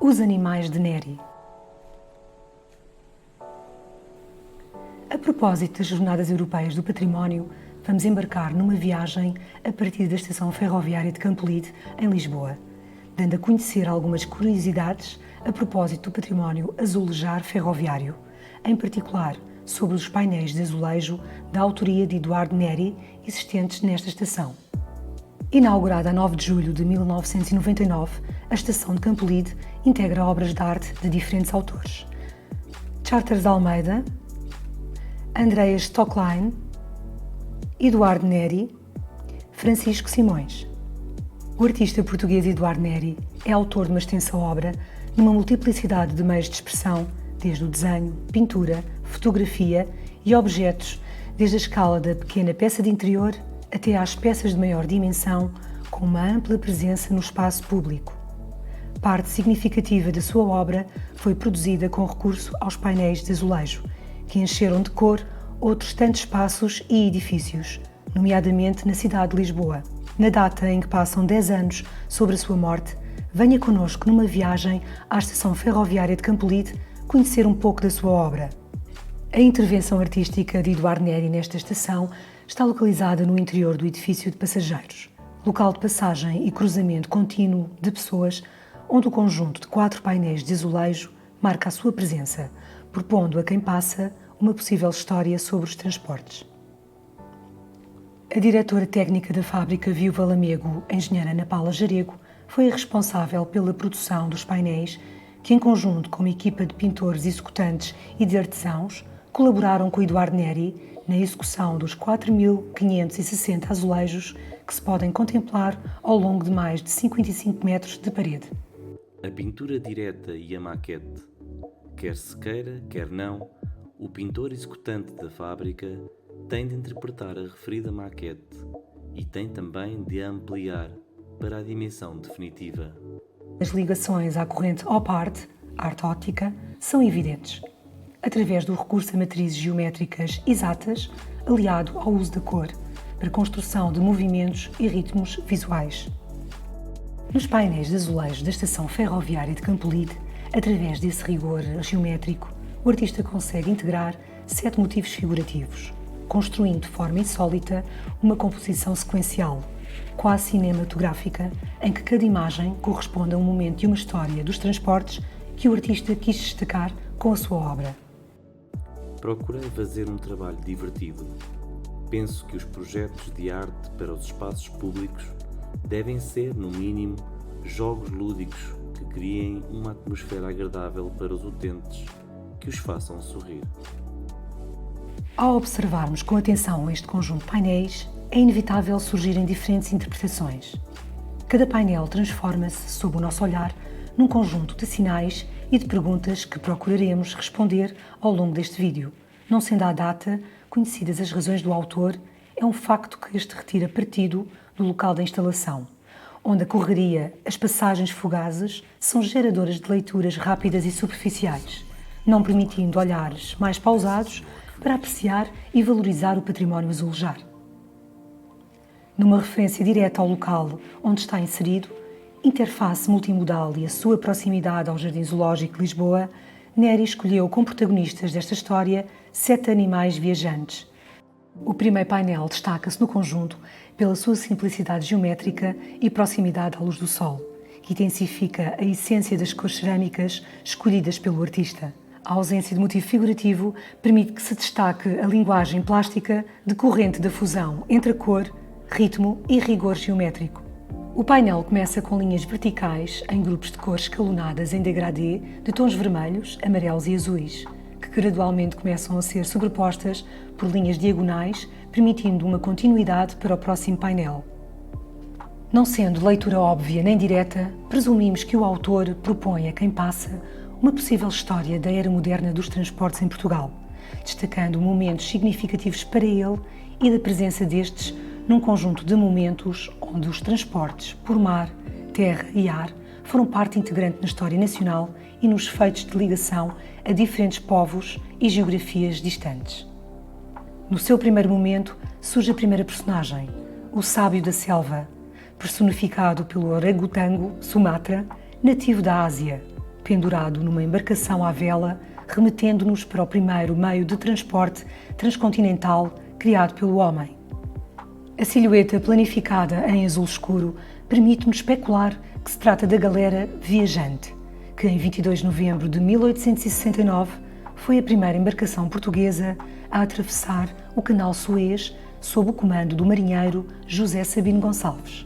Os animais de Neri. A propósito das Jornadas Europeias do Património, vamos embarcar numa viagem a partir da estação ferroviária de Campolide, em Lisboa, dando a conhecer algumas curiosidades a propósito do património azulejar ferroviário, em particular sobre os painéis de azulejo da autoria de Eduardo Neri existentes nesta estação. Inaugurada a 9 de julho de 1999, a estação de Campolide integra obras de arte de diferentes autores: Charters Almeida, Andreas Stocklein, Eduardo Neri, Francisco Simões. O artista português Eduardo Neri é autor de uma extensa obra numa multiplicidade de meios de expressão, desde o desenho, pintura, fotografia e objetos, desde a escala da pequena peça de interior até às peças de maior dimensão, com uma ampla presença no espaço público. Parte significativa da sua obra foi produzida com recurso aos painéis de azulejo, que encheram de cor outros tantos espaços e edifícios, nomeadamente na cidade de Lisboa. Na data em que passam 10 anos sobre a sua morte, venha connosco numa viagem à estação ferroviária de Campolide conhecer um pouco da sua obra. A intervenção artística de Eduardo Neri nesta estação está localizada no interior do edifício de passageiros, local de passagem e cruzamento contínuo de pessoas, onde o conjunto de 4 painéis de azulejo marca a sua presença, propondo a quem passa uma possível história sobre os transportes. A diretora técnica da fábrica Viúva Lamego, engenheira Ana Paula Jarego, foi a responsável pela produção dos painéis que, em conjunto com uma equipa de pintores executantes e de artesãos, colaboraram com Eduardo Neri na execução dos 4.560 azulejos que se podem contemplar ao longo de mais de 55 metros de parede. A pintura direta e a maquete. Quer se queira, quer não, o pintor executante da fábrica tem de interpretar a referida maquete e tem também de ampliar para a dimensão definitiva. As ligações à corrente op-art, arte óptica, são evidentes, através do recurso a matrizes geométricas exatas, aliado ao uso da cor, para a construção de movimentos e ritmos visuais. Nos painéis de azulejo da estação ferroviária de Campolide, através desse rigor geométrico, o artista consegue integrar 7 motivos figurativos, construindo de forma insólita uma composição sequencial, quase cinematográfica, em que cada imagem corresponde a um momento e uma história dos transportes que o artista quis destacar com a sua obra. Procurei fazer um trabalho divertido. Penso que os projetos de arte para os espaços públicos devem ser, no mínimo, jogos lúdicos que criem uma atmosfera agradável para os utentes, que os façam sorrir. Ao observarmos com atenção este conjunto de painéis, é inevitável surgirem diferentes interpretações. Cada painel transforma-se, sob o nosso olhar, num conjunto de sinais e de perguntas que procuraremos responder ao longo deste vídeo. Não sendo à data conhecidas as razões do autor, é um facto que este retira partido do local da instalação, onde a correria, as passagens fugazes, são geradoras de leituras rápidas e superficiais, não permitindo olhares mais pausados para apreciar e valorizar o património azulejar. Numa referência direta ao local onde está inserido, interface multimodal e a sua proximidade ao Jardim Zoológico de Lisboa, Neri escolheu como protagonistas desta história 7 animais viajantes. O primeiro painel destaca-se no conjunto pela sua simplicidade geométrica e proximidade à luz do sol, que intensifica a essência das cores cerâmicas escolhidas pelo artista. A ausência de motivo figurativo permite que se destaque a linguagem plástica decorrente da fusão entre a cor, ritmo e rigor geométrico. O painel começa com linhas verticais em grupos de cores escalonadas em degradê de tons vermelhos, amarelos e azuis, que gradualmente começam a ser sobrepostas por linhas diagonais, permitindo uma continuidade para o próximo painel. Não sendo leitura óbvia nem direta, presumimos que o autor propõe a quem passa uma possível história da era moderna dos transportes em Portugal, destacando momentos significativos para ele e da presença destes num conjunto de momentos onde os transportes por mar, terra e ar foram parte integrante na história nacional e nos feitos de ligação a diferentes povos e geografias distantes. No seu primeiro momento surge a primeira personagem, o sábio da selva, personificado pelo orangotango Sumatra, nativo da Ásia, pendurado numa embarcação à vela, remetendo-nos para o primeiro meio de transporte transcontinental criado pelo homem. A silhueta planificada em azul escuro permite-nos especular que se trata da galera Viajante, que em 22 de novembro de 1869 foi a primeira embarcação portuguesa a atravessar o canal Suez sob o comando do marinheiro José Sabino Gonçalves.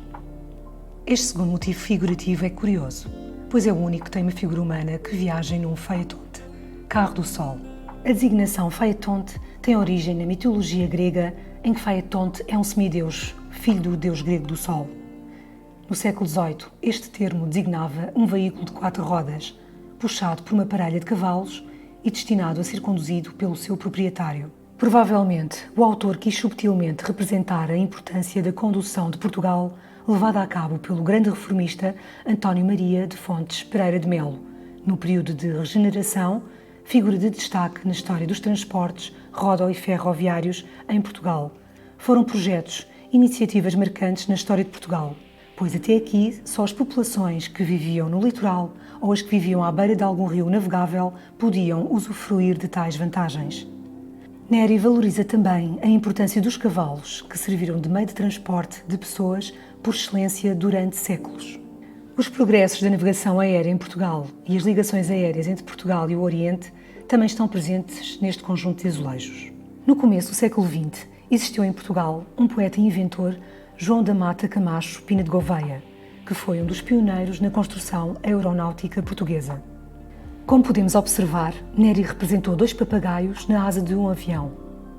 Este segundo motivo figurativo é curioso, pois é o único que tem uma figura humana que viaja num faetonte, carro do sol. A designação faetonte tem origem na mitologia grega, em que Faetonte é um semideus, filho do deus grego do sol. No século XVIII, este termo designava um veículo de 4 rodas, puxado por uma parelha de cavalos e destinado a ser conduzido pelo seu proprietário. Provavelmente, o autor quis subtilmente representar a importância da condução de Portugal, levada a cabo pelo grande reformista António Maria de Fontes Pereira de Melo, no período de regeneração, figura de destaque na história dos transportes rodo- e ferroviários em Portugal. Foram projetos, iniciativas marcantes na história de Portugal, pois até aqui só as populações que viviam no litoral ou as que viviam à beira de algum rio navegável podiam usufruir de tais vantagens. Neri valoriza também a importância dos cavalos, que serviram de meio de transporte de pessoas por excelência durante séculos. Os progressos da navegação aérea em Portugal e as ligações aéreas entre Portugal e o Oriente também estão presentes neste conjunto de azulejos. No começo do século XX, existiu em Portugal um poeta e inventor, João da Mata Camacho Pina de Gouveia, que foi um dos pioneiros na construção aeronáutica portuguesa. Como podemos observar, Neri representou 2 papagaios na asa de um avião,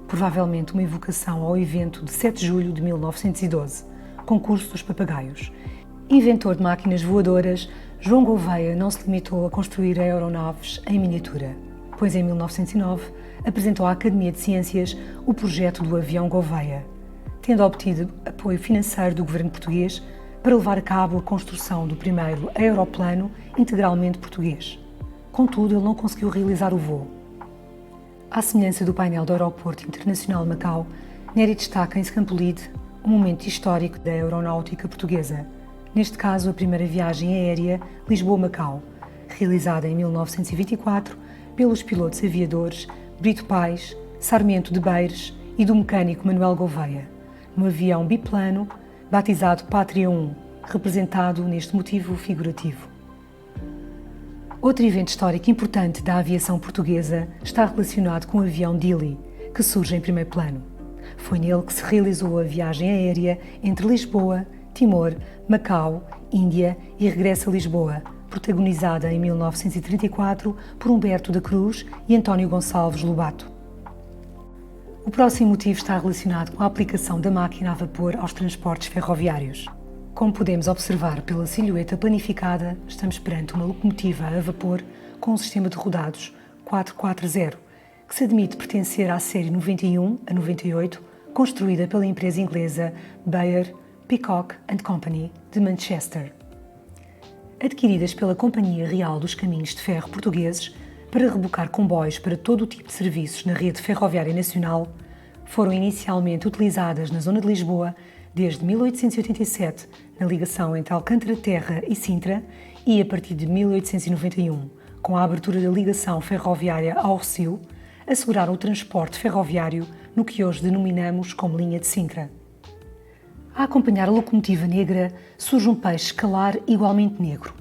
provavelmente uma evocação ao evento de 7 de julho de 1912, Concurso dos Papagaios. Inventor de máquinas voadoras, João Gouveia não se limitou a construir aeronaves em miniatura, pois em 1909 apresentou à Academia de Ciências o projeto do avião Gouveia, tendo obtido apoio financeiro do governo português para levar a cabo a construção do primeiro aeroplano integralmente português. Contudo, ele não conseguiu realizar o voo. À semelhança do painel do Aeroporto Internacional de Macau, Neri destaca em Scampolide um momento histórico da aeronáutica portuguesa, neste caso a primeira viagem aérea Lisboa-Macau, realizada em 1924 pelos pilotos aviadores Brito Paes, Sarmento de Beires e do mecânico Manuel Gouveia, no avião biplano batizado Pátria 1, representado neste motivo figurativo. Outro evento histórico importante da aviação portuguesa está relacionado com o avião Dili, que surge em primeiro plano. Foi nele que se realizou a viagem aérea entre Lisboa, Timor, Macau, Índia e regresso a Lisboa, protagonizada em 1934 por Humberto da Cruz e António Gonçalves Lobato. O próximo motivo está relacionado com a aplicação da máquina a vapor aos transportes ferroviários. Como podemos observar pela silhueta planificada, estamos perante uma locomotiva a vapor com um sistema de rodados 440, que se admite pertencer à série 91 a 98, construída pela empresa inglesa Bayer, Peacock and Company, de Manchester. Adquiridas pela Companhia Real dos Caminhos de Ferro Portugueses para rebocar comboios para todo o tipo de serviços na rede ferroviária nacional, foram inicialmente utilizadas na zona de Lisboa desde 1887, na ligação entre Alcântara Terra e Sintra, e a partir de 1891, com a abertura da ligação ferroviária ao Rossio, asseguraram o transporte ferroviário no que hoje denominamos como linha de Sintra. A acompanhar a locomotiva negra surge um peixe escalar igualmente negro.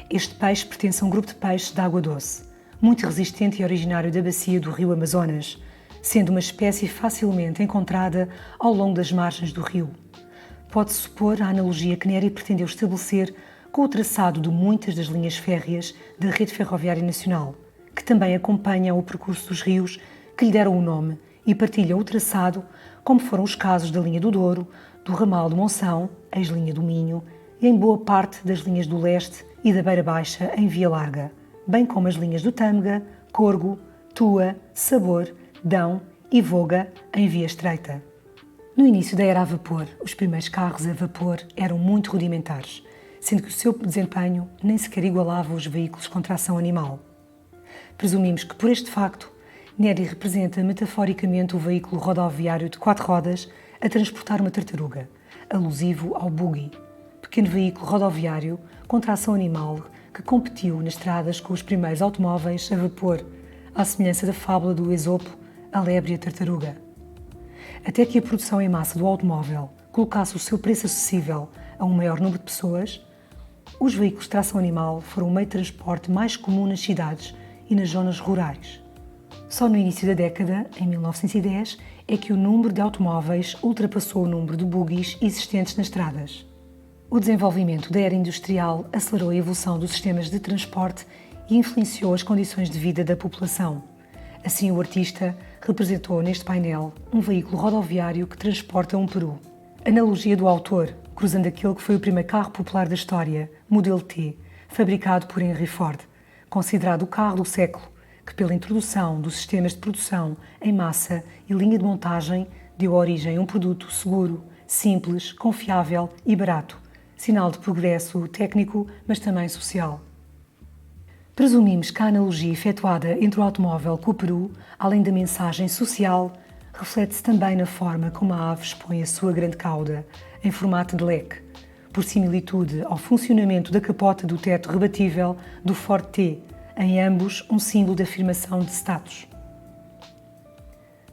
Este peixe pertence a um grupo de peixes de água doce, muito resistente e originário da bacia do rio Amazonas, sendo uma espécie facilmente encontrada ao longo das margens do rio. Pode-se supor a analogia que Neri pretendeu estabelecer com o traçado de muitas das linhas férreas da rede ferroviária nacional, que também acompanham o percurso dos rios que lhe deram o nome e partilham o traçado, como foram os casos da linha do Douro, do ramal de Monção, ex-linha do Minho, e em boa parte das linhas do Leste e da Beira Baixa em Via Larga, bem como as linhas do Tâmega, Corgo, Tua, Sabor, Dão e Voga em Via Estreita. No início da era a vapor, os primeiros carros a vapor eram muito rudimentares, sendo que o seu desempenho nem sequer igualava os veículos com tração animal. Presumimos que, por este facto, Neri representa metaforicamente o veículo rodoviário de 4 rodas a transportar uma tartaruga, alusivo ao buggy, pequeno veículo rodoviário com tração animal que competiu nas estradas com os primeiros automóveis a vapor, à semelhança da fábula do Esopo, a lebre e a tartaruga. Até que a produção em massa do automóvel colocasse o seu preço acessível a um maior número de pessoas, os veículos de tração animal foram o meio de transporte mais comum nas cidades e nas zonas rurais. Só no início da década, em 1910, é que o número de automóveis ultrapassou o número de buggies existentes nas estradas. O desenvolvimento da era industrial acelerou a evolução dos sistemas de transporte e influenciou as condições de vida da população. Assim, o artista representou neste painel um veículo rodoviário que transporta um peru. Analogia do autor, cruzando aquele que foi o primeiro carro popular da história, Modelo T, fabricado por Henry Ford, considerado o carro do século, que pela introdução dos sistemas de produção em massa e linha de montagem deu origem a um produto seguro, simples, confiável e barato, sinal de progresso técnico, mas também social. Presumimos que a analogia efetuada entre o automóvel com o peru, além da mensagem social, reflete-se também na forma como a ave expõe a sua grande cauda, em formato de leque, por similitude ao funcionamento da capota do teto rebatível do Ford T, em ambos um símbolo de afirmação de status.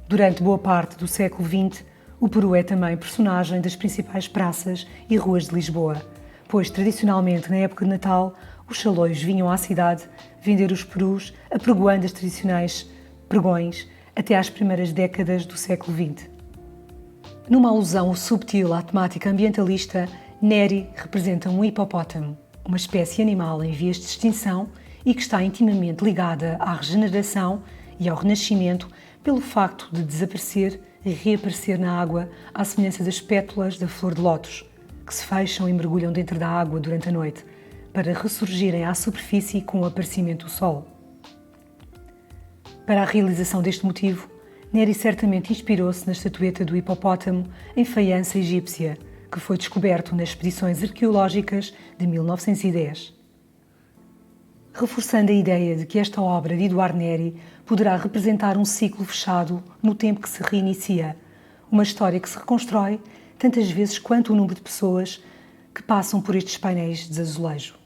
Durante boa parte do século XX, o peru é também personagem das principais praças e ruas de Lisboa, pois tradicionalmente na época de Natal os chalões vinham à cidade vender os perus apregoando as tradicionais pregões até às primeiras décadas do século XX. Numa alusão subtil à temática ambientalista, Neri representa um hipopótamo, uma espécie animal em vias de extinção e que está intimamente ligada à regeneração e ao renascimento pelo facto de desaparecer e reaparecer na água à semelhança das pétalas da flor de lótus, que se fecham e mergulham dentro da água durante a noite, para ressurgirem à superfície com o aparecimento do sol. Para a realização deste motivo, Neri certamente inspirou-se na estatueta do hipopótamo em faiança egípcia, que foi descoberto nas expedições arqueológicas de 1910. Reforçando a ideia de que esta obra de Eduard Neri poderá representar um ciclo fechado no tempo que se reinicia, uma história que se reconstrói tantas vezes quanto o número de pessoas que passam por estes painéis de azulejo.